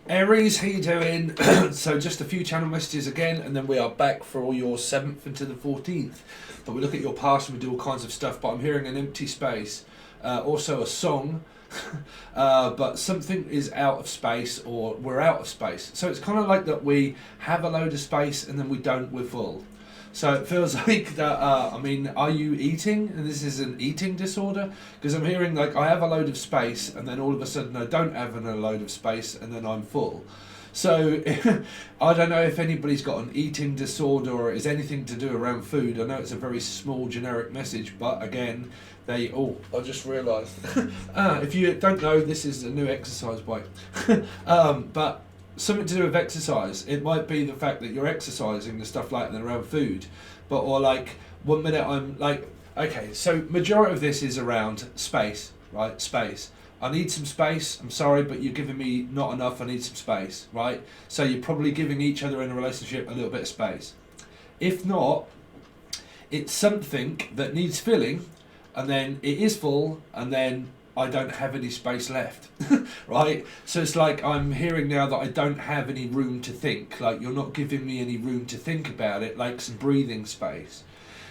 Aries, how you doing? So just a few channel messages again, and then we are back for all your 7th into the 14th. But we look at your past and we do all kinds of stuff, but I'm hearing an empty space. Also a song, but something is out of space, or we're out of space. So it's kind of like that we have a load of space and then we don't, we're full. So it feels like that, I mean, are you eating? And this is an eating disorder? Because I'm hearing like I have a load of space and then all of a sudden I don't have a load of space and then I'm full. So I don't know if anybody's got an eating disorder or is anything to do around food. I know it's a very small generic message, but again, I just realised. If you don't know, this is a new exercise bike. But something to do with exercise. It might be the fact that you're exercising and stuff like that around food, but or like 1 minute I'm like, okay, so majority of this is around space, right? Space. I need some space. I'm sorry, but you're giving me not enough. I need some space, right? So you're probably giving each other in a relationship a little bit of space. If not, it's something that needs filling, and then it is full, and then I don't have any space left, right? So it's like I'm hearing now that I don't have any room to think. Like you're not giving me any room to think about it, like some breathing space.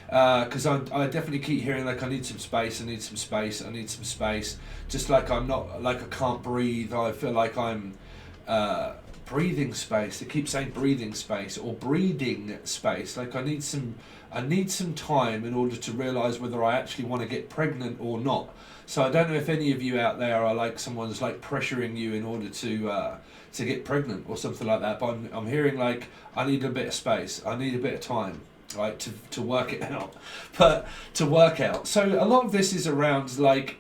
Because I definitely keep hearing like I need some space, I need some space, I need some space. Just like I'm not, like I can't breathe. I feel like I'm breathing space. They keep saying breathing space or breathing space. Like I need some time in order to realise whether I actually want to get pregnant or not. So I don't know if any of you out there are like someone's like pressuring you in order to get pregnant or something like that. But I'm hearing like I need a bit of space. I need a bit of time, right, to work it out. But to work out. So a lot of this is around like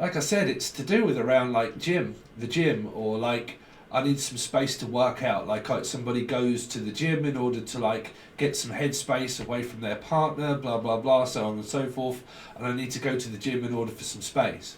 I said, it's to do with around like the gym, or like I need some space to work out. Like somebody goes to the gym in order to like get some headspace away from their partner, blah blah blah, so on and so forth. And I need to go to the gym in order for some space.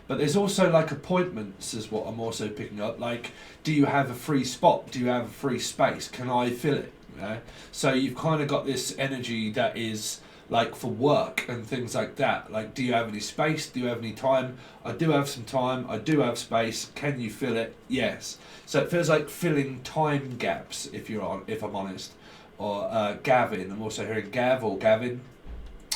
But there's also like appointments is what I'm also picking up. Like, do you have a free spot? Do you have a free space? Can I fill it? You know? So you've kind of got this energy that is like for work and things like that. Like, do you have any space? Do you have any time? I do have some time. I do have space. Can you fill it? Yes. So it feels like filling time gaps, if I'm honest. Or Gavin. I'm also hearing Gav or Gavin.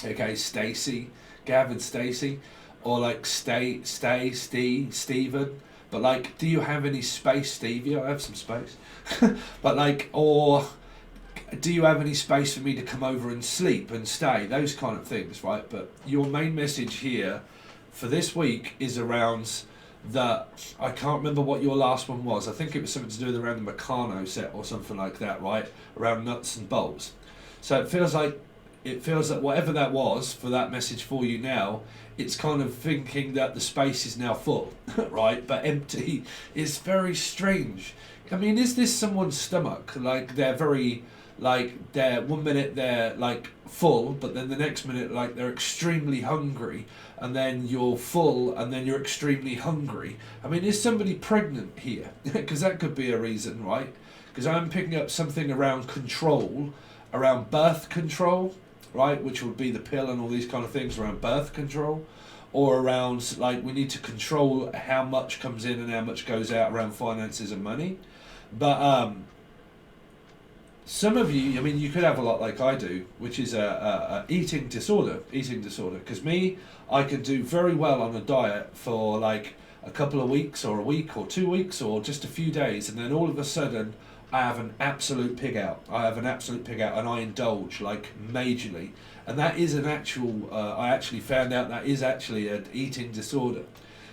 Okay, Stacy. Gavin, Stacy. Or like Steve, Stephen. But like, do you have any space, Stevie? I have some space. But like, or do you have any space for me to come over and sleep and stay? Those kind of things, right? But your main message here for this week is around that. I can't remember what your last one was. I think it was something to do with around the Meccano set or something like that, right? Around nuts and bolts. So it feels that whatever that was for that message for you now, it's kind of thinking that the space is now full, right? But empty. It's very strange. I mean, is this someone's stomach? Like they're very, like they're 1 minute they're like full, but then the next minute like they're extremely hungry, and then you're full, and then you're extremely hungry. I mean, is somebody pregnant here? Because that could be a reason, right? Because I'm picking up something around control, around birth control, right, which would be the pill and all these kind of things around birth control, or around like we need to control how much comes in and how much goes out around finances and money. But some of you, I mean, you could have a lot like I do, which is a eating disorder. Because me, I can do very well on a diet for like a couple of weeks or a week or 2 weeks or just a few days, and then all of a sudden I have an absolute pig out. And I indulge like majorly. And that is an actual, I actually found out that is actually an eating disorder.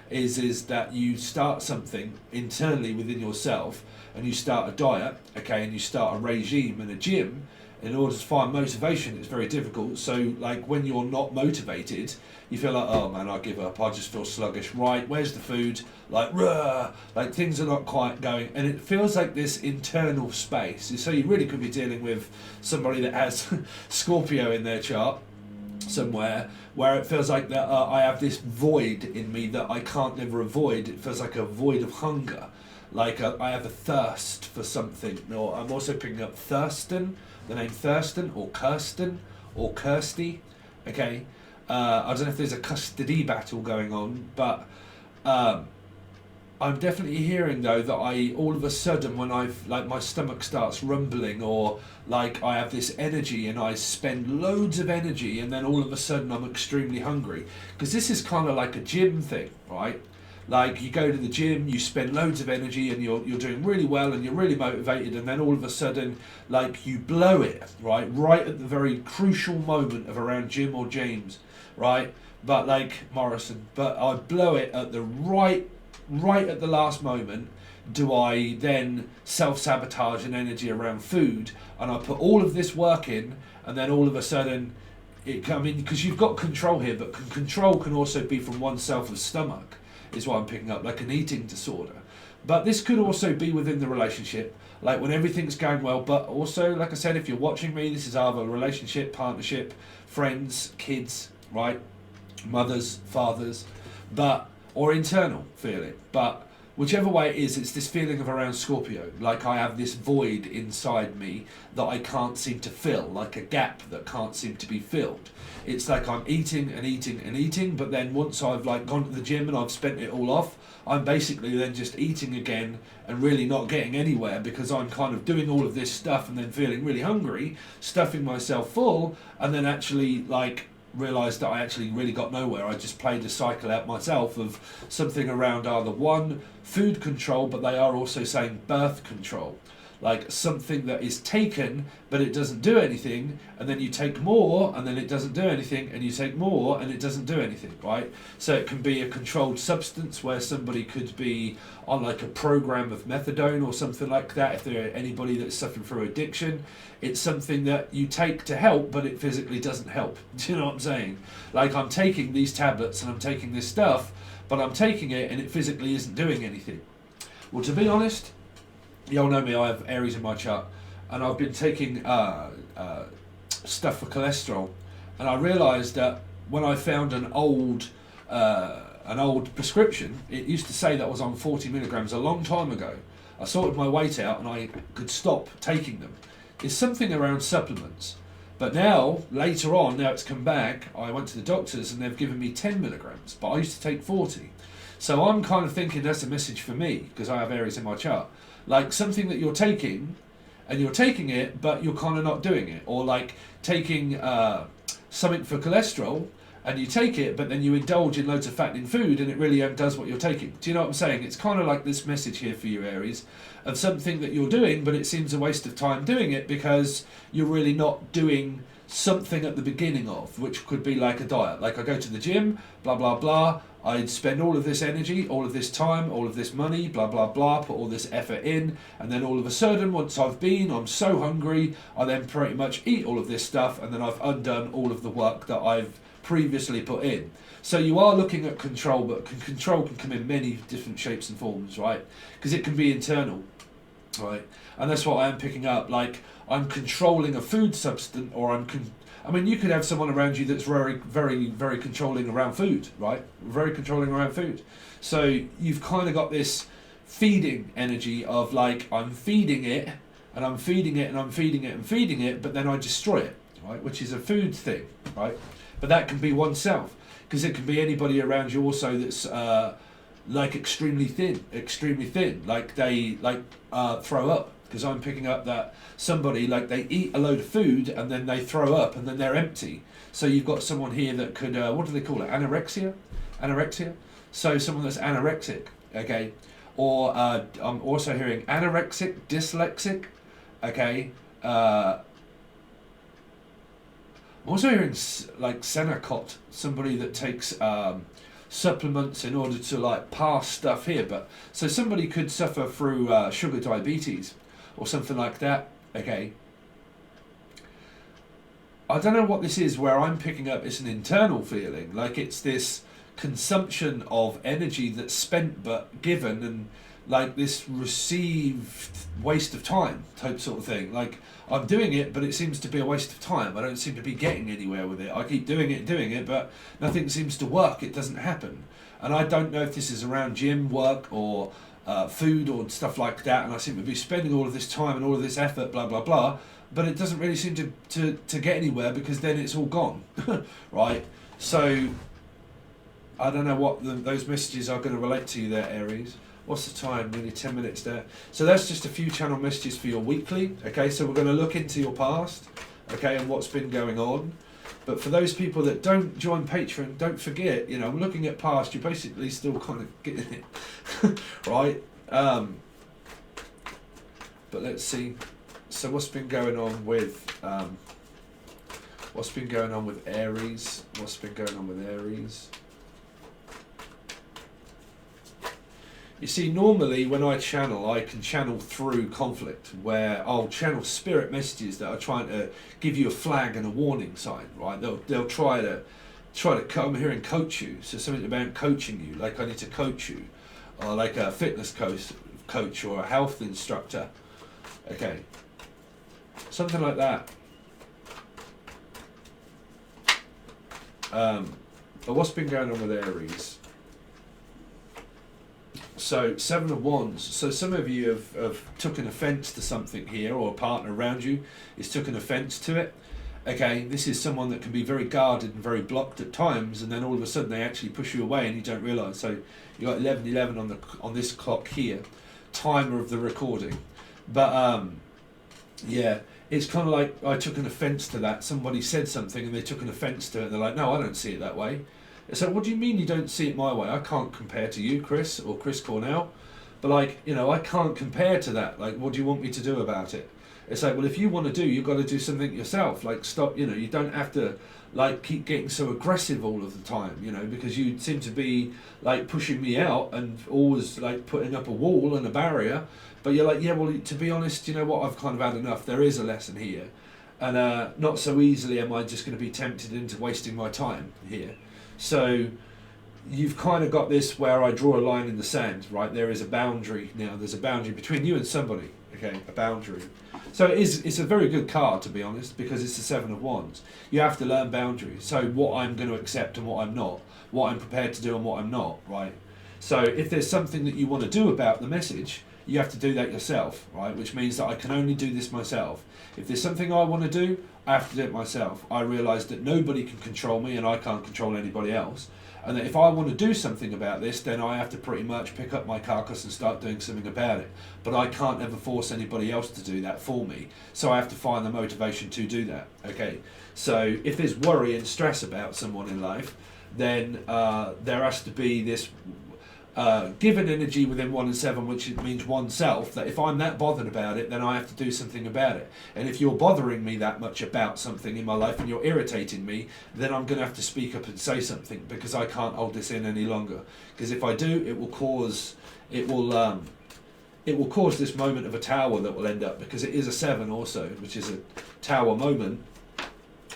Is that you start something internally within yourself, and you start a diet, okay, and you start a regime and a gym. In order to find motivation, it's very difficult. So like when you're not motivated, you feel like, oh man, I give up, I just feel sluggish. Right, where's the food? Like, rah, like things are not quite going. And it feels like this internal space. So you really could be dealing with somebody that has Scorpio in their chart somewhere, where it feels like that I have this void in me that I can't never avoid. It feels like a void of hunger. Like I have a thirst for something. Or I'm also picking up Thurston, the name Thurston or Kirsten or Kirsty. Okay, I don't know if there's a custody battle going on, but I'm definitely hearing though that I all of a sudden when I've like my stomach starts rumbling, or like I have this energy and I spend loads of energy and then all of a sudden I'm extremely hungry, because this is kind of like a gym thing, right? Like you go to the gym, you spend loads of energy and you're doing really well and you're really motivated, and then all of a sudden like you blow it, right at the very crucial moment of around Jim or James, right? But like Morrison, but I blow it at the right at the last moment. Do I then self-sabotage an energy around food, and I put all of this work in, and then all of a sudden I mean, because you've got control here, but control can also be from oneself of stomach, is what I'm picking up, like an eating disorder. But this could also be within the relationship, like when everything's going well, but also, like I said, if you're watching me, this is either relationship, partnership, friends, kids, right? Mothers, fathers, but or internal feeling. But whichever way it is, it's this feeling of around Scorpio, like I have this void inside me that I can't seem to fill, like a gap that can't seem to be filled. It's like I'm eating and eating and eating, but then once I've like gone to the gym and I've spent it all off, I'm basically then just eating again and really not getting anywhere, because I'm kind of doing all of this stuff and then feeling really hungry, stuffing myself full, and then actually like realised that I actually really got nowhere. I just played a cycle out myself of something around either one, food control, but they are also saying birth control. Like something that is taken but it doesn't do anything, and then you take more and then it doesn't do anything, and you take more and it doesn't do anything, right? So it can be a controlled substance where somebody could be on like a program of methadone or something like that. If they're anybody that's suffering through addiction, it's something that you take to help, but it physically doesn't help. Do you know what I'm saying? Like I'm taking these tablets and I'm taking this stuff, but I'm taking it and it physically isn't doing anything. Well, to be honest, you all know me, I have Aries in my chart, and I've been taking stuff for cholesterol, and I realised that when I found an old prescription, it used to say that was on 40 milligrams a long time ago. I sorted my weight out and I could stop taking them. It's something around supplements. But now, later on, now it's come back, I went to the doctors and they've given me 10 milligrams, but I used to take 40. So I'm kind of thinking that's a message for me, because I have Aries in my chart. Like something that you're taking, and you're taking it, but you're kind of not doing it. Or like taking something for cholesterol, and you take it, but then you indulge in loads of fattening food, and it really does what you're taking. Do you know what I'm saying? It's kind of like this message here for you, Aries, of something that you're doing, but it seems a waste of time doing it because you're really not doing something at the beginning of, which could be like a diet. Like I go to the gym, blah, blah, blah. I'd spend all of this energy, all of this time, all of this money, blah, blah, blah, put all this effort in, and then all of a sudden, once I'm so hungry, I then pretty much eat all of this stuff, and then I've undone all of the work that I've previously put in. So you are looking at control, but control can come in many different shapes and forms, right? Because it can be internal, right? And that's what I am picking up. Like I'm controlling a food substance, or I mean, you could have someone around you that's very, very, very controlling around food, right? Very controlling around food. So you've kind of got this feeding energy of like, I'm feeding it, and I'm feeding it, and I'm feeding it, and feeding it, but then I destroy it, right? Which is a food thing, right? But that can be oneself, because it can be anybody around you also that's like extremely thin, like they throw up. Because I'm picking up that somebody, like they eat a load of food and then they throw up and then they're empty. So you've got someone here that could, what do they call it? Anorexia? So someone that's anorexic, okay? Or I'm also hearing anorexic, dyslexic, okay? I'm also hearing like Senecot, somebody that takes supplements in order to like pass stuff here. But so somebody could suffer through sugar diabetes, or something like that, okay? I don't know what this is, where I'm picking up it's an internal feeling, like it's this consumption of energy that's spent but given, and like this received waste of time type sort of thing. Like I'm doing it, but it seems to be a waste of time. I don't seem to be getting anywhere with it. I keep doing it, but nothing seems to work. It doesn't happen. And I don't know if this is around gym work or food or stuff like that, and I seem to be spending all of this time and all of this effort, blah, blah, blah, but it doesn't really seem to get anywhere, because then it's all gone, right? So I don't know what those messages are going to relate to you there, Aries. What's the time? Nearly 10 minutes there. So that's just a few channel messages for your weekly. Okay, so we're going to look into your past, okay, and what's been going on. But for those people that don't join Patron, don't forget, you know, looking at past, you're basically still kind of getting it, right? But let's see. So what's been going on with Aries? What's been going on with Aries? You see, normally when I channel, I can channel through conflict, where I'll channel spirit messages that are trying to give you a flag and a warning sign, right? They'll try to come here and coach you. So something about coaching you, like I need to coach you, or like a fitness coach or a health instructor. Okay, something like that. But what's been going on with Aries? So 7 of Wands. So some of you have taken offence to something here, or a partner around you is taken offence to it. Okay, this is someone that can be very guarded and very blocked at times, and then all of a sudden they actually push you away and you don't realise. So you got 11:11 on this clock here, timer of the recording. But yeah, it's kind of like I took an offence to that. Somebody said something and they took an offence to it. And they're like, no, I don't see it that way. So what do you mean you don't see it my way? I can't compare to you, Chris, or Chris Cornell. But like, you know, I can't compare to that. Like, what do you want me to do about it? It's like, well, if you want to do, you've got to do something yourself. Like, stop, you know, you don't have to like keep getting so aggressive all of the time, you know, because you seem to be like pushing me out and always like putting up a wall and a barrier. But you're like, yeah, well, to be honest, you know what, I've kind of had enough. There is a lesson here. And not so easily am I just going to be tempted into wasting my time here. So you've kind of got this where I draw a line in the sand, right? There is a boundary now. There's a boundary between you and somebody, okay? A boundary. So it's a very good card, to be honest, because it's the 7 of Wands. You have to learn boundaries. So what I'm going to accept and what I'm not, what I'm prepared to do and what I'm not, right? So if there's something that you want to do about the message, you have to do that yourself, right? Which means that I can only do this myself. If there's something I want to do, I have to do it myself. I realise that nobody can control me and I can't control anybody else. And that if I want to do something about this, then I have to pretty much pick up my carcass and start doing something about it. But I can't ever force anybody else to do that for me. So I have to find the motivation to do that, okay? So if there's worry and stress about someone in life, then there has to be this given energy within 1 and 7, which means oneself, that if I'm that bothered about it, then I have to do something about it. And if you're bothering me that much about something in my life and you're irritating me, then I'm going to have to speak up and say something, because I can't hold this in any longer. Because if I do, it will cause this moment of a tower that will end up, because it is a 7 also, which is a tower moment.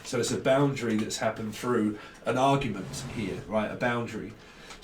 So it's a boundary that's happened through an argument here, right? A boundary.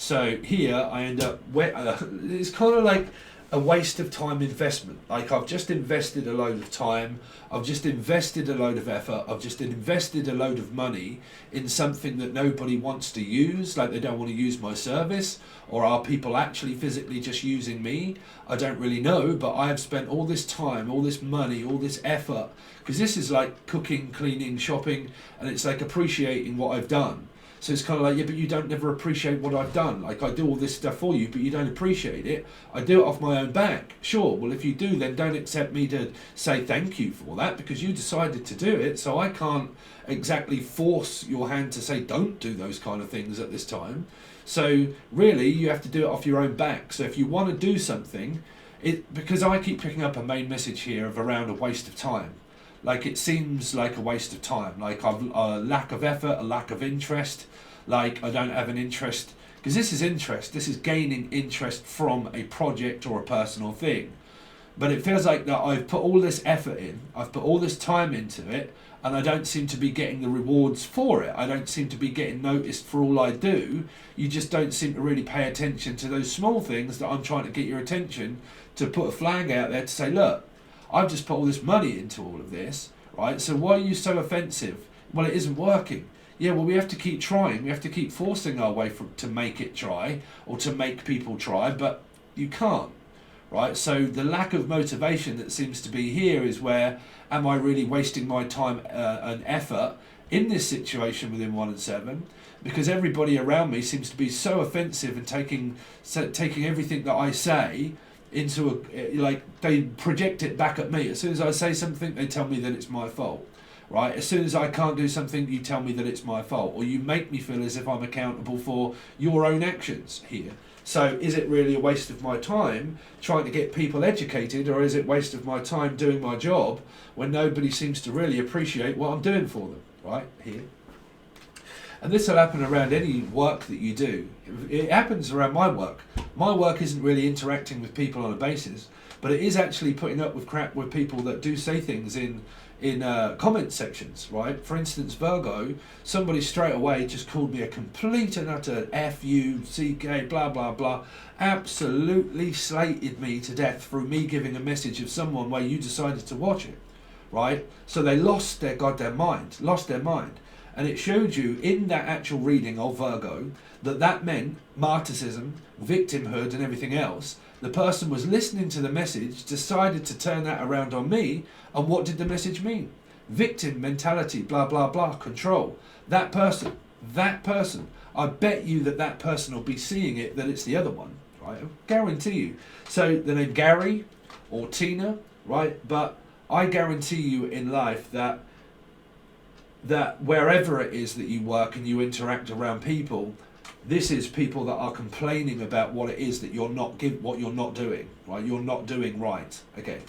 So here I end up, it's kind of like a waste of time investment. Like I've just invested a load of time, I've just invested a load of effort, I've just invested a load of money in something that nobody wants to use, like they don't want to use my service, or are people actually physically just using me? I don't really know, but I have spent all this time, all this money, all this effort, because this is like cooking, cleaning, shopping, and it's like appreciating what I've done. So it's kind of like, yeah, but you don't never appreciate what I've done. Like I do all this stuff for you, but you don't appreciate it. I do it off my own back. Sure, well, if you do, then don't expect me to say thank you for that, because you decided to do it. So I can't exactly force your hand to say don't do those kind of things at this time. So really, you have to do it off your own back. So if you want to do something, because I keep picking up a main message here of around a waste of time. Like it seems like a waste of time, like a lack of effort, a lack of interest, like I don't have an interest, because this is interest, this is gaining interest from a project or a personal thing. But it feels like that I've put all this effort in, I've put all this time into it, and I don't seem to be getting the rewards for it. I don't seem to be getting noticed for all I do. You just don't seem to really pay attention to those small things that I'm trying to get your attention, to put a flag out there to say, look, I've just put all this money into all of this, right? So why are you so offensive? Well, it isn't working. Yeah, well, we have to keep trying. We have to keep forcing our way to make it try, or to make people try, but you can't, right? So the lack of motivation that seems to be here is where, am I really wasting my time and effort in this situation within 1 and 7, because everybody around me seems to be so offensive and taking everything that I say into like they project it back at me. As soon as I say something, they tell me that it's my fault. Right? As soon as I can't do something, you tell me that it's my fault, or you make me feel as if I'm accountable for your own actions here. So is it really a waste of my time trying to get people educated, or is it a waste of my time doing my job when nobody seems to really appreciate what I'm doing for them, right, here? And this will happen around any work that you do. It happens around my work. My work isn't really interacting with people on a basis, but it is actually putting up with crap with people that do say things in comment sections, right? For instance, Virgo, somebody straight away just called me a complete and utter F-U-C-K, blah, blah, blah, absolutely slated me to death through me giving a message of someone where you decided to watch it, right? So they lost their goddamn mind, And it showed you in that actual reading of Virgo that meant martyrdom, victimhood and everything else. The person was listening to the message, decided to turn that around on me, and what did the message mean? Victim mentality, blah, blah, blah, control. That person, I bet you that person will be seeing it, that it's the other one, right? I guarantee you. So the name Gary or Tina, right? But I guarantee you in life that wherever it is that you work and you interact around people, this is people that are complaining about what it is that you're not doing, right? You're not doing right. Okay.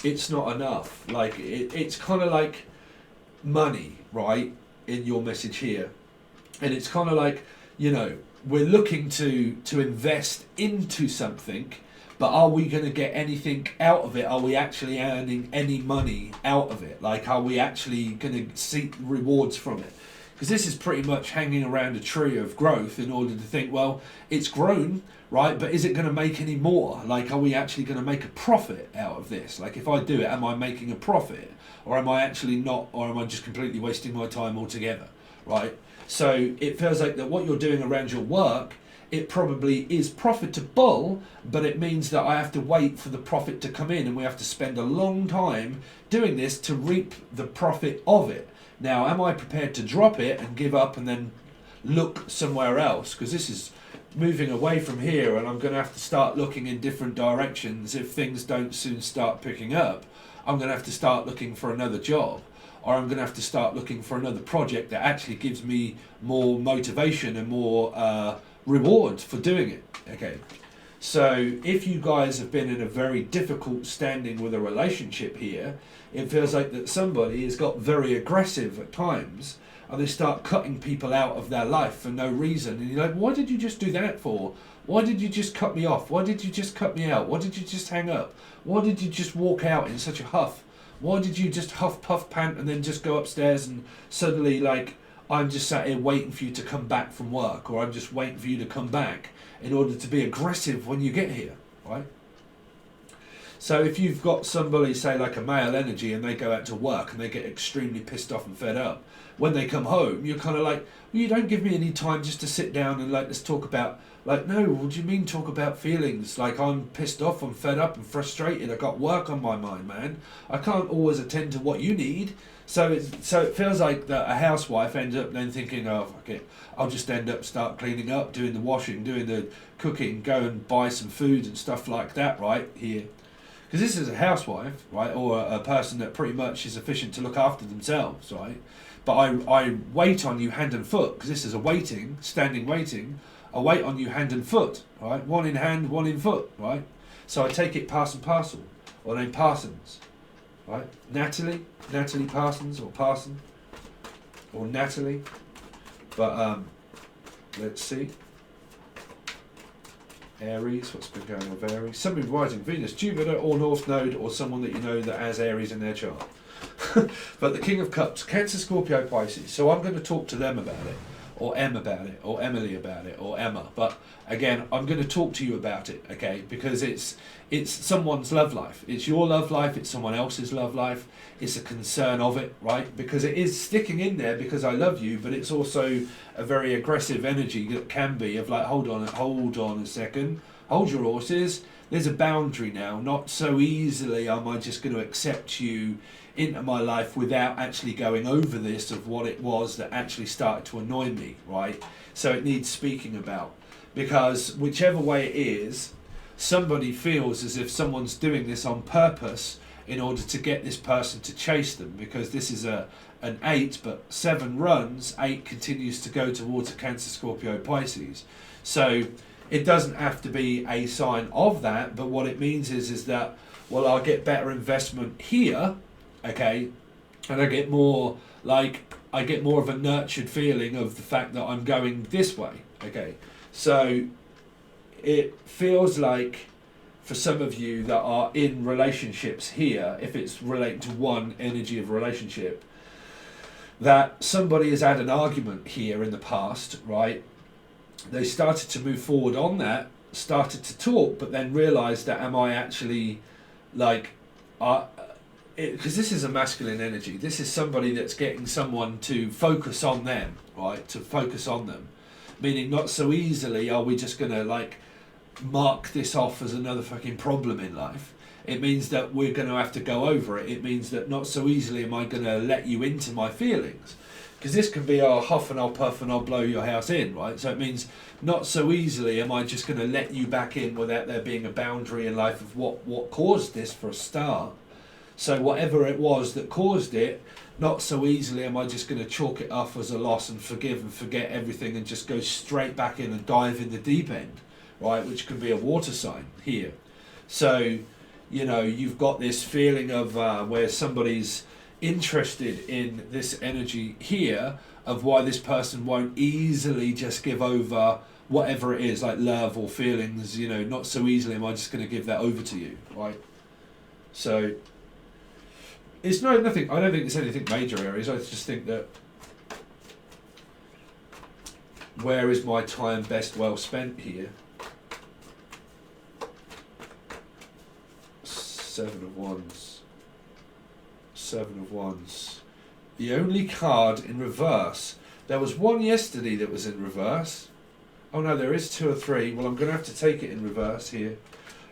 It's not enough. Like it's kind of like money, right? In your message here, and it's kind of like, you know, we're looking to invest into something. But are we going to get anything out of it? Are we actually earning any money out of it? Like, are we actually going to seek rewards from it? Because this is pretty much hanging around a tree of growth in order to think, well, it's grown, right? But is it going to make any more? Like, are we actually going to make a profit out of this? Like, if I do it, am I making a profit? Or am I actually not? Or am I just completely wasting my time altogether, right? So it feels like that what you're doing around your work, it probably is profitable, but it means that I have to wait for the profit to come in, and we have to spend a long time doing this to reap the profit of it. Now, am I prepared to drop it and give up and then look somewhere else? Because this is moving away from here, and I'm going to have to start looking in different directions. If things don't soon start picking up, I'm going to have to start looking for another job, or I'm going to have to start looking for another project that actually gives me more motivation and more reward for doing it. Okay, so if you guys have been in a very difficult standing with a relationship here, it feels like that somebody has got very aggressive at times, and they start cutting people out of their life for no reason, and you're like, why did you just do that for? Why did you just cut me off? Why did you just cut me out? Why did you just hang up? Why did you just walk out in such a huff? Why did you just huff, puff, pant, and then just go upstairs and suddenly, like, I'm just sat here waiting for you to come back from work, or I'm just waiting for you to come back in order to be aggressive when you get here, right? So if you've got somebody, say like a male energy, and they go out to work and they get extremely pissed off and fed up, when they come home, you're kind of like, well, you don't give me any time just to sit down and like, let's talk about, like, no, what do you mean talk about feelings? Like, I'm pissed off, I'm fed up, I'm frustrated, I got work on my mind, man. I can't always attend to what you need. So it feels like that a housewife ends up then thinking, oh, fuck it, I'll just end up start cleaning up, doing the washing, doing the cooking, go and buy some food and stuff like that, right, here. Because this is a housewife, right, or a person that pretty much is efficient to look after themselves, right? But I wait on you hand and foot, because this is a waiting, standing waiting. I wait on you hand and foot, right? One in hand, one in foot, right? So I take it pass and parcel, or name Parsons, right? Natalie Parsons, or Parson, or Natalie. But let's see. Aries, what's been going on with Aries? Somebody rising Venus, Jupiter, or North Node, or someone that you know that has Aries in their chart. But the King of Cups, Cancer, Scorpio, Pisces. So I'm going to talk to them about it, or Em about it, or Emily about it, or Emma. But again, I'm going to talk to you about it, okay? Because it's someone's love life. It's your love life. It's someone else's love life. It's a concern of it, right? Because it is sticking in there because I love you, but it's also a very aggressive energy that can be of like, hold on a second, hold your horses. There's a boundary now. Not so easily am I just going to accept you into my life without actually going over this of what it was that actually started to annoy me, right? So it needs speaking about, because whichever way it is, somebody feels as if someone's doing this on purpose in order to get this person to chase them, because this is an 8, but 7 runs, 8 continues to go towards a Cancer, Scorpio, Pisces. So it doesn't have to be a sign of that, but what it means is that, well, I'll get better investment here, okay, and I get more of a nurtured feeling of the fact that I'm going this way, okay. So it feels like for some of you that are in relationships here, if it's related to one energy of relationship, that somebody has had an argument here in the past, right? They started to move forward on that, started to talk, but then realised that am I actually like, because this is a masculine energy. This is somebody that's getting someone to focus on them, right? To focus on them. Meaning not so easily are we just going to like mark this off as another fucking problem in life. It means that we're going to have to go over it. It means that not so easily am I going to let you into my feelings. Because this can be, I'll huff and I'll puff and I'll blow your house in, right? So it means not so easily am I just going to let you back in without there being a boundary in life of what caused this for a start. So whatever it was that caused it, not so easily am I just going to chalk it off as a loss and forgive and forget everything and just go straight back in and dive in the deep end, right? Which can be a water sign here. So, you know, you've got this feeling of where somebody's interested in this energy here of why this person won't easily just give over whatever it is, like love or feelings, you know, not so easily am I just going to give that over to you, right? So it's nothing. I don't think it's anything major, Aries. I just think that where is my time best well spent here? 7 of Wands. 7 of Wands. The only card in reverse. There was one yesterday that was in reverse. Oh no, there is 2 or 3. Well, I'm going to have to take it in reverse here.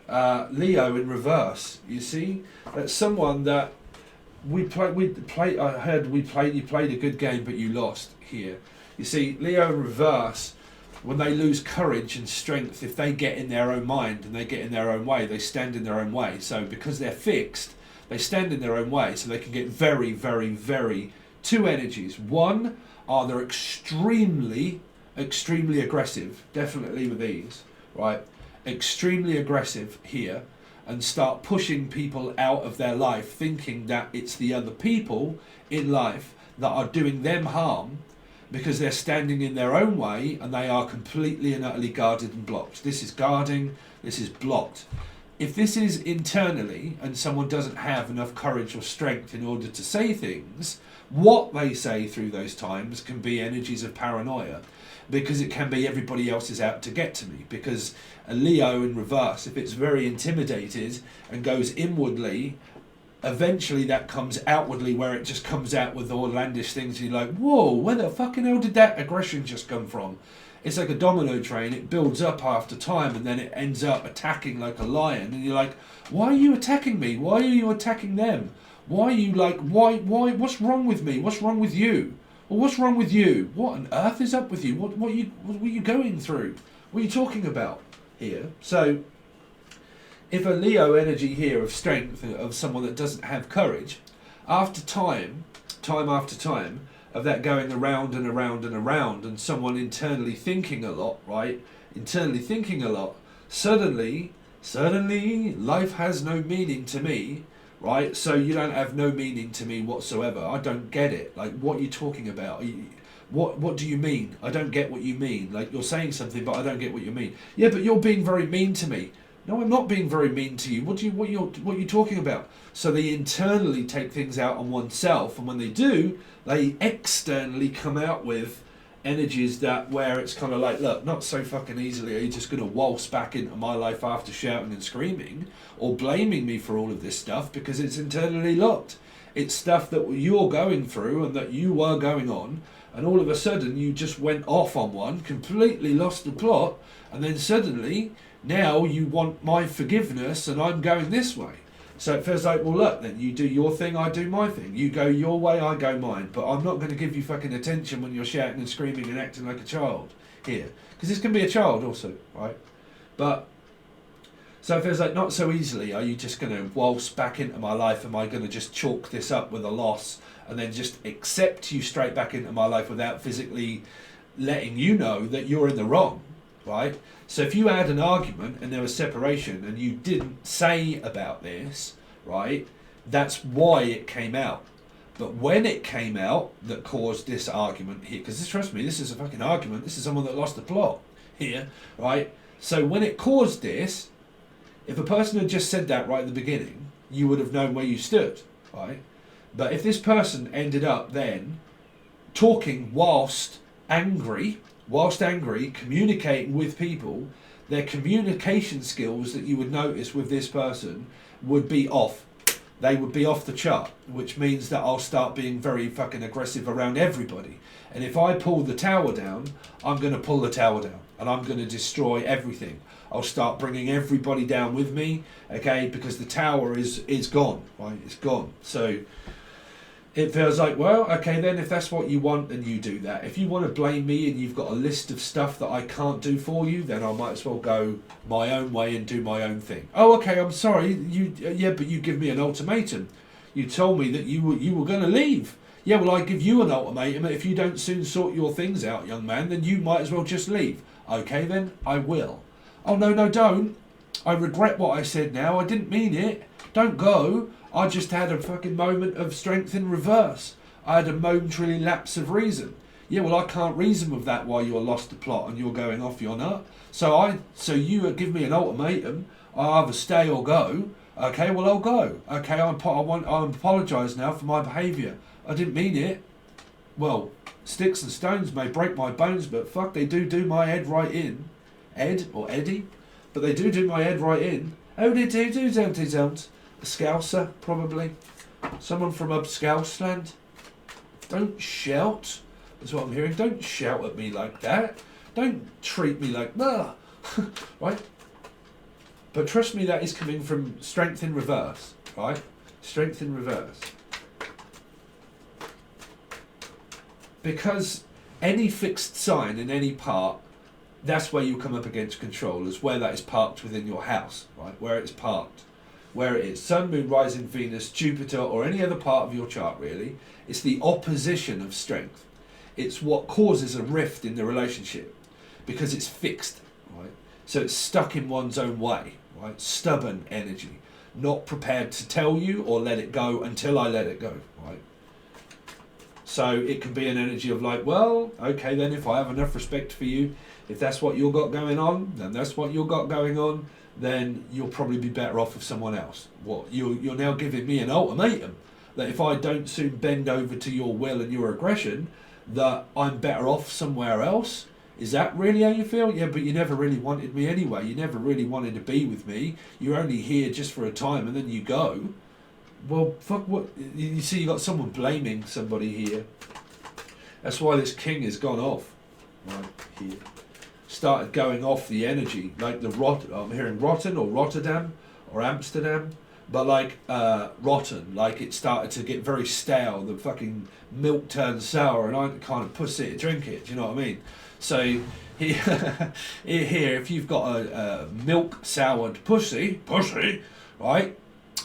Leo in reverse. You see, that's someone that you played a good game, but you lost here. You see, Leo in reverse, when they lose courage and strength, if they get in their own mind and they get in their own way, they stand in their own way. So because they're fixed, they stand in their own way, so they can get very, very, very, 2 energies. One, are they're extremely aggressive, definitely with these, right? Extremely aggressive here, and start pushing people out of their life, thinking that it's the other people in life that are doing them harm because they're standing in their own way and they are completely and utterly guarded and blocked. This is guarding, this is blocked. If this is internally and someone doesn't have enough courage or strength in order to say things, what they say through those times can be energies of paranoia, because it can be everybody else is out to get to me. Because a Leo in reverse, if it's very intimidated and goes inwardly, eventually that comes outwardly, where it just comes out with outlandish things and you're like, whoa, where the fucking hell did that aggression just come from? It's like a domino train. It builds up after time and then it ends up attacking like a lion, and you're like, why are you attacking me? Why are you attacking them? Why are you like, why, what's wrong with me? What's wrong with you? Well, what's wrong with you? What on earth is up with you? What are you going through? What are you talking about here? So if a Leo energy here of strength, of someone that doesn't have courage, after time after time of that going around and around and around, and someone internally thinking a lot, right? Internally thinking a lot, suddenly life has no meaning to me, right? So you don't have no meaning to me whatsoever. I don't get it. Like, what are you talking about? What do you mean? I don't get what you mean. Like, you're saying something, but I don't get what you mean. Yeah, but you're being very mean to me. No, I'm not being very mean to you. What are you talking about? So they internally take things out on oneself, and when they do, they externally come out with energies that where it's kind of like, look, not so fucking easily are you just going to waltz back into my life after shouting and screaming or blaming me for all of this stuff, because it's internally locked. It's stuff that you're going through and that you were going on, and all of a sudden you just went off on one, completely lost the plot, and then suddenly now you want my forgiveness and I'm going this way. So it feels like, well, look, then you do your thing, I do my thing. You go your way, I go mine. But I'm not going to give you fucking attention when you're shouting and screaming and acting like a child here. Because this can be a child also, right? But, so it feels like not so easily are you just going to waltz back into my life. Am I going to just chalk this up with a loss and then just accept you straight back into my life without physically letting you know that you're in the wrong, right? So if you had an argument and there was separation and you didn't say about this, right, that's why it came out. But when it came out that caused this argument here, because trust me, this is a fucking argument, this is someone that lost the plot here, right? So when it caused this, if a person had just said that right at the beginning, you would have known where you stood, right? But if this person ended up then talking whilst angry, communicating with people, their communication skills that you would notice with this person would be off. They would be off the chart, which means that I'll start being very fucking aggressive around everybody. And if I pull the tower down, I'm going to pull the tower down and I'm going to destroy everything. I'll start bringing everybody down with me, okay, because the tower is gone, right? It's gone. So it feels like, well, okay, then if that's what you want, then you do that. If you want to blame me and you've got a list of stuff that I can't do for you, then I might as well go my own way and do my own thing. Oh, okay, I'm sorry. Yeah, but you give me an ultimatum. You told me that you were going to leave. Yeah, well, I give you an ultimatum. If you don't soon sort your things out, young man, then you might as well just leave. Okay, then I will. Oh, no, don't. I regret what I said now. I didn't mean it. Don't go. I just had a fucking moment of strength in reverse. I had a momentary lapse of reason. Yeah, well, I can't reason with that while you're lost the plot and you're going off your nut. So you give me an ultimatum. I either stay or go. Okay, well, I'll go. Okay, I apologise now for my behaviour. I didn't mean it. Well, sticks and stones may break my bones, but fuck, they do my head right in. Ed or Eddie? But they do my head right in. Oh, they don't. A Scouser, probably. Someone from up Scousland. Don't shout. That's what I'm hearing. Don't shout at me like that. Don't treat me like that. Right? But trust me, that is coming from strength in reverse. Right? Strength in reverse. Because any fixed sign in any part, that's where you come up against controllers, where that is parked within your house. Right? Where it's parked. Where it is Sun, Moon, Rising, Venus, Jupiter, or any other part of your chart, really. It's the opposition of strength. It's what causes a rift in the relationship because it's fixed, right? So it's stuck in one's own way, right? Stubborn energy, not prepared to tell you or let it go until I let it go, right? So it can be an energy of like, well, okay, then if I have enough respect for you, if that's what you've got going on, then that's what you've got going on. Then you'll probably be better off with someone else. What you're now giving me an ultimatum that if I don't soon bend over to your will and your aggression, that I'm better off somewhere else. Is that really how you feel? Yeah, but you never really wanted me anyway. You never really wanted to be with me. You're only here just for a time and then you go. Well, fuck, what? You see, you got someone blaming somebody here. That's why this king has gone off right here. Started going off the energy, like I'm hearing rotten or Rotterdam or Amsterdam, but like rotten, like it started to get very stale. The fucking milk turned sour, and I kind of pussy to drink it. Do you know what I mean? So here, if you've got a milk soured pussy, right?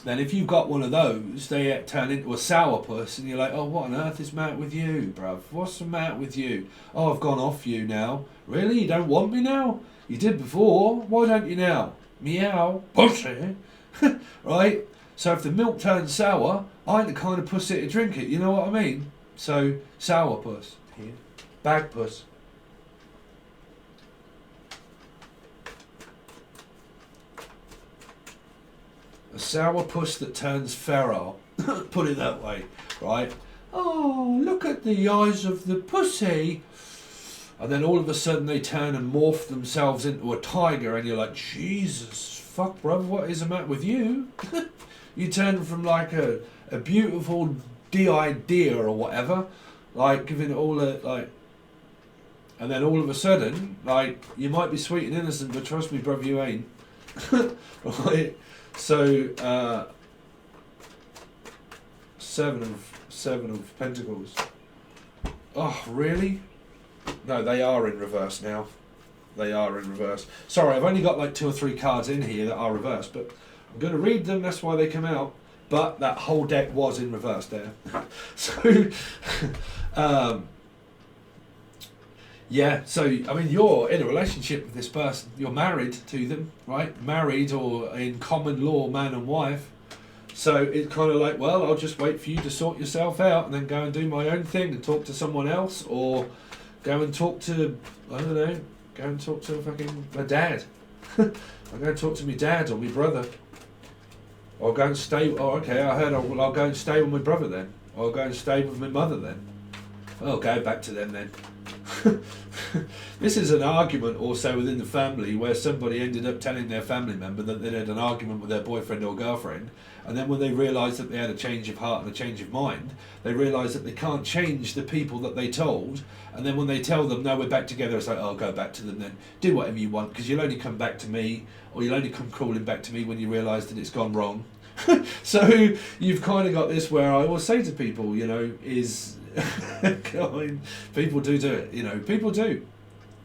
Then if you've got one of those, they turn into a sourpuss, and you're like, oh, what on earth is the matter with you, bruv? What's the matter with you? Oh, I've gone off you now. Really? You don't want me now? You did before. Why don't you now? Meow. Pussy. Right? So if the milk turns sour, I ain't the kind of pussy to drink it. You know what I mean? So, sourpuss. Here. Bagpuss. A sourpuss that turns feral. Put it that way, right? Oh, look at the eyes of the pussy. And then all of a sudden they turn and morph themselves into a tiger, and you're like, Jesus, fuck, bruv, what is the matter with you? You turn from like a beautiful de-eyed deer or whatever, like giving it all a like, and then all of a sudden, like, you might be sweet and innocent, but trust me, brother, you ain't. Right? So seven of Pentacles. Oh, really? No, they are in reverse now. They are in reverse. Sorry, I've only got like 2 or 3 cards in here that are reversed, but I'm going to read them, that's why they come out. But that whole deck was in reverse there. So, yeah, so, I mean, you're in a relationship with this person. You're married to them, right? Married, or in common law, man and wife. So it's kind of like, well, I'll just wait for you to sort yourself out and then go and do my own thing and talk to someone else, or go and talk to, I don't know, go and talk to fucking my dad. I'll go and talk to my dad or my brother. Or go and stay, oh okay, I heard I'll go and stay with my brother then. Or I'll go and stay with my mother then. I'll go back to them then. This is an argument also within the family where somebody ended up telling their family member that they had an argument with their boyfriend or girlfriend, and then when they realised that they had a change of heart and a change of mind, they realised that they can't change the people that they told, and then when they tell them, no, we're back together, it's like, oh, go back to them then. Do whatever you want, because you'll only come back to me, or you'll only come crawling back to me when you realise that it's gone wrong. So you've kind of got this where I always say to people, you know, is... people do it, you know, people do.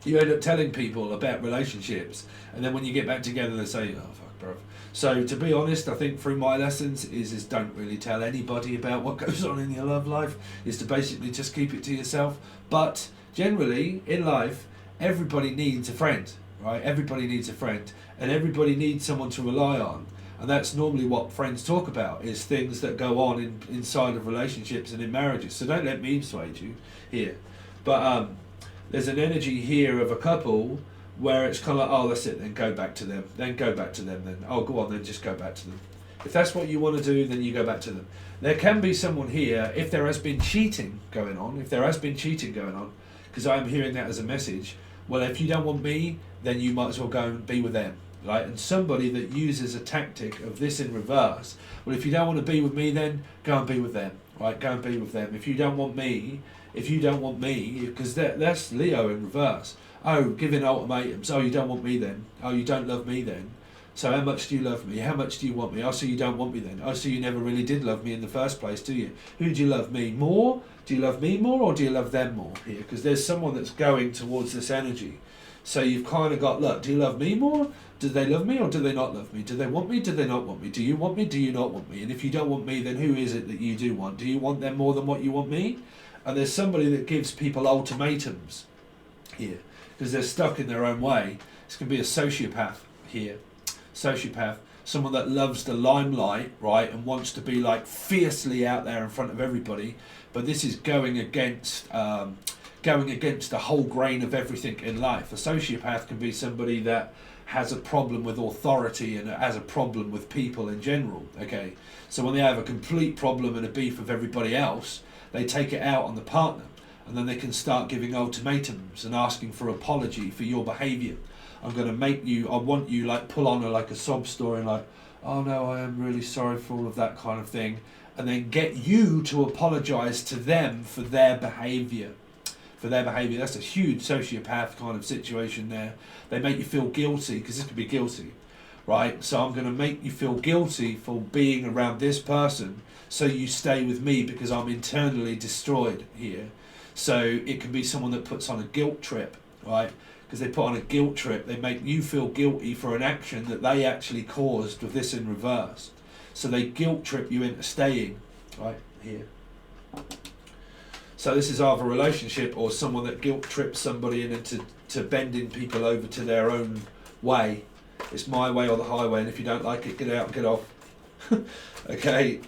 You end up telling people about relationships, and then when you get back together they say, oh fuck bro. So to be honest, I think through my lessons is don't really tell anybody about what goes on in your love life, is to basically just keep it to yourself. But generally in life, everybody needs a friend, right? Everybody needs a friend, and everybody needs someone to rely on. And that's normally what friends talk about, is things that go on inside of relationships and in marriages. So don't let me persuade you here. But there's an energy here of a couple where it's kind of like, oh, that's it, then go back to them. Then go back to them then. Oh, go on, then just go back to them. If that's what you want to do, then you go back to them. There can be someone here, if there has been cheating going on, because I'm hearing that as a message, well, if you don't want me, then you might as well go and be with them. Right? And somebody that uses a tactic of this in reverse, well, if you don't want to be with me, then go and be with them, right? Go and be with them. If you don't want me, because that's Leo in reverse. Oh, giving ultimatums. Oh, you don't want me then. Oh, you don't love me then. So how much do you love me? How much do you want me? Oh, so you don't want me then. Oh, so you never really did love me in the first place, do you? Who do you love, me more? Do you love me more, or do you love them more here? Because there's someone that's going towards this energy. So you've kind of got, look, do you love me more? Do they love me or do they not love me? Do they want me? Do they not want me? Do you want me? Do you not want me? And if you don't want me, then who is it that you do want? Do you want them more than what you want me? And there's somebody that gives people ultimatums here because they're stuck in their own way. This can be a sociopath here. Sociopath. Someone that loves the limelight, right, and wants to be like fiercely out there in front of everybody. But this is going against the whole grain of everything in life. A sociopath can be somebody that has a problem with authority and has a problem with people in general, okay? So when they have a complete problem and a beef with everybody else, they take it out on the partner, and then they can start giving ultimatums and asking for apology for your behaviour. I want you, like, pull on like a sob story, like, oh no, I am really sorry for all of that kind of thing, and then get you to apologise to them for their behaviour. That's a huge sociopath kind of situation there. They make you feel guilty, because this could be guilty, right? So I'm going to make you feel guilty for being around this person, so you stay with me because I'm internally destroyed here. So it can be someone that puts on a guilt trip, right? Because they put on a guilt trip, they make you feel guilty for an action that they actually caused with this in reverse. So they guilt trip you into staying, right, here. So this is either a relationship or someone that guilt trips somebody into bending people over to their own way. It's my way or the highway, and if you don't like it, get out and get off. Okay,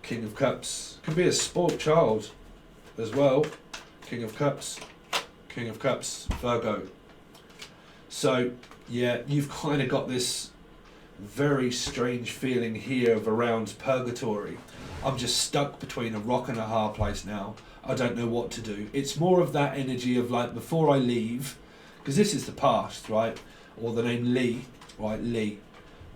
King of Cups. Can be a spoilt child as well. King of Cups, Virgo. So, yeah, you've kind of got this very strange feeling here of around purgatory. I'm just stuck between a rock and a hard place now. I don't know what to do. It's more of that energy of like, before I leave, because this is the past, right? Or the name Lee, right? Lee.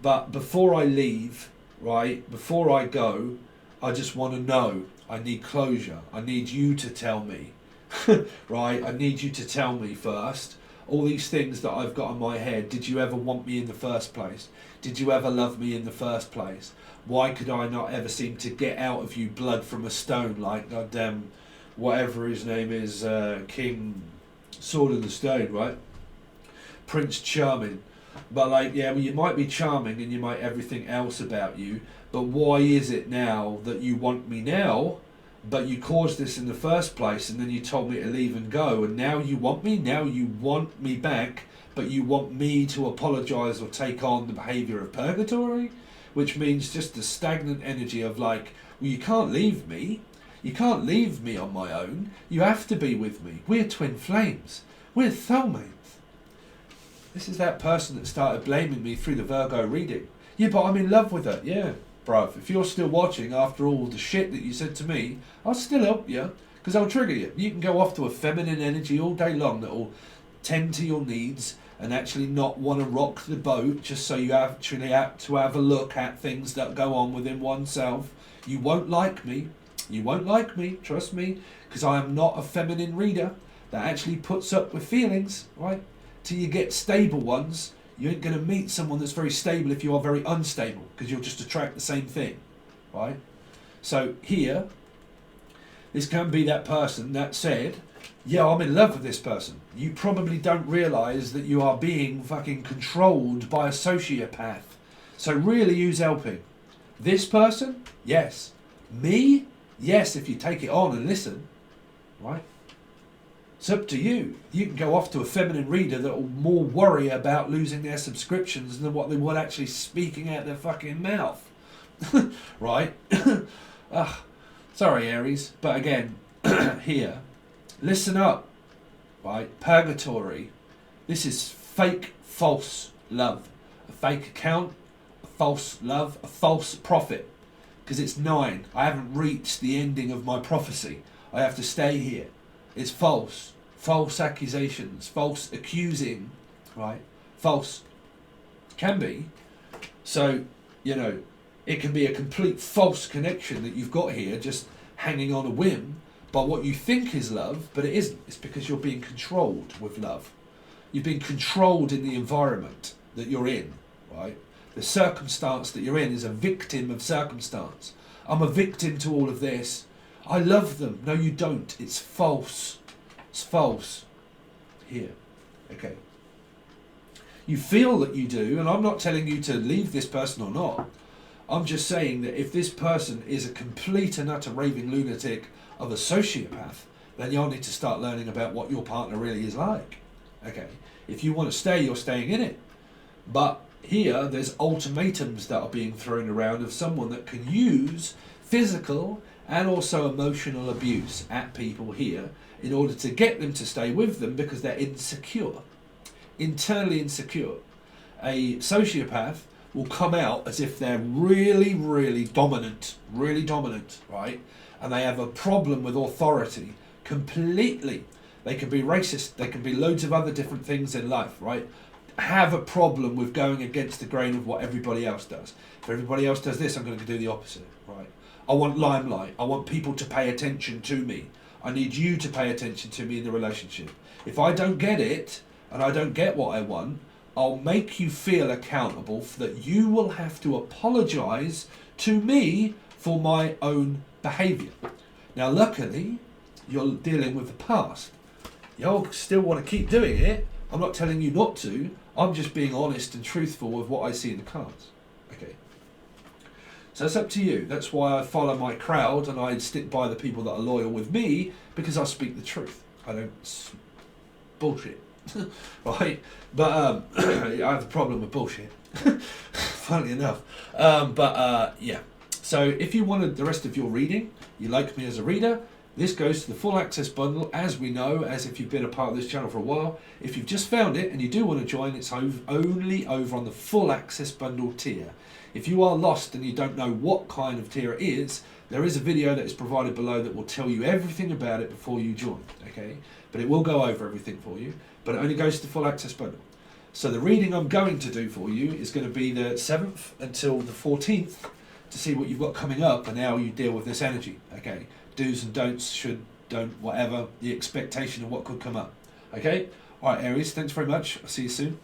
But before I leave, right? Before I go, I just want to know. I need closure. I need you to tell me. Right? I need you to tell me first. All these things that I've got in my head. Did you ever want me in the first place? Did you ever love me in the first place? Why could I not ever seem to get out of you blood from a stone like goddamn whatever his name is, King Sword in the Stone, right? Prince Charming. But like, yeah, well, you might be charming and you might everything else about you, but why is it now that you want me now, but you caused this in the first place and then you told me to leave and go, and now you want me, back, but you want me to apologise or take on the behaviour of purgatory? Which means just the stagnant energy of like, well, you can't leave me. You can't leave me on my own. You have to be with me. We're twin flames. We're soulmates. This is that person that started blaming me through the Virgo reading. Yeah, but I'm in love with her. Yeah, bruv. If you're still watching after all the shit that you said to me, I'll still help you. Because I'll trigger you. You can go off to a feminine energy all day long that will tend to your needs and actually not want to rock the boat just so you actually have to have a look at things that go on within oneself. You won't like me. You won't like me, trust me, because I am not a feminine reader that actually puts up with feelings, right? Till you get stable ones, you ain't going to meet someone that's very stable if you are very unstable, because you'll just attract the same thing, right? So here, this can be that person that said, yeah, I'm in love with this person. You probably don't realise that you are being fucking controlled by a sociopath. So really, who's helping? This person? Yes. Me? Yes, if you take it on and listen, right? It's up to you. You can go off to a feminine reader that will more worry about losing their subscriptions than what they want actually speaking out their fucking mouth. Right? Sorry, Aries. But again, here, listen up. Right? Purgatory. This is fake, false love. A fake account, a false love, a false prophet. Because it's 9. I haven't reached the ending of my prophecy. I have to stay here. It's false. False accusations. False accusing. Right? False. Can be. So, you know, it can be a complete false connection that you've got here, just hanging on a whim by what you think is love, but it isn't. It's because you're being controlled with love. You've been controlled in the environment that you're in. Right? The circumstance that you're in is a victim of circumstance. I'm a victim to all of this. I love them. No, you don't. It's false. It's false. Here. Okay. You feel that you do, and I'm not telling you to leave this person or not. I'm just saying that if this person is a complete and utter raving lunatic of a sociopath, then you'll need to start learning about what your partner really is like. Okay. If you want to stay, you're staying in it. But here, there's ultimatums that are being thrown around of someone that can use physical and also emotional abuse at people here in order to get them to stay with them because they're insecure, internally insecure. A sociopath will come out as if they're really, really dominant, right? And they have a problem with authority completely. They can be racist, they can be loads of other different things in life, right? Have a problem with going against the grain of what everybody else does. If everybody else does this, I'm going to do the opposite, right? I want limelight. I want people to pay attention to me. I need you to pay attention to me in the relationship. If I don't get it, and I don't get what I want, I'll make you feel accountable for that you will have to apologise to me for my own behaviour. Now, luckily, you're dealing with the past. You'll still want to keep doing it. I'm not telling you not to. I'm just being honest and truthful with what I see in the cards. Okay. So it's up to you. That's why I follow my crowd and I stick by the people that are loyal with me, because I speak the truth. I don't bullshit. Right? But I have a problem with bullshit. Funnily enough. Yeah. So if you wanted the rest of your reading, you like me as a reader, this goes to the full access bundle, as we know, as if you've been a part of this channel for a while. If you've just found it and you do want to join, it's only over on the full access bundle tier. If you are lost and you don't know what kind of tier it is, there is a video that is provided below that will tell you everything about it before you join, okay? But it will go over everything for you, but it only goes to the full access bundle. So the reading I'm going to do for you is going to be the 7th until the 14th to see what you've got coming up and how you deal with this energy. Okay, do's and don'ts, should, don't, whatever, the expectation of what could come up. Okay, all right, Aries, thanks very much. I'll see you soon.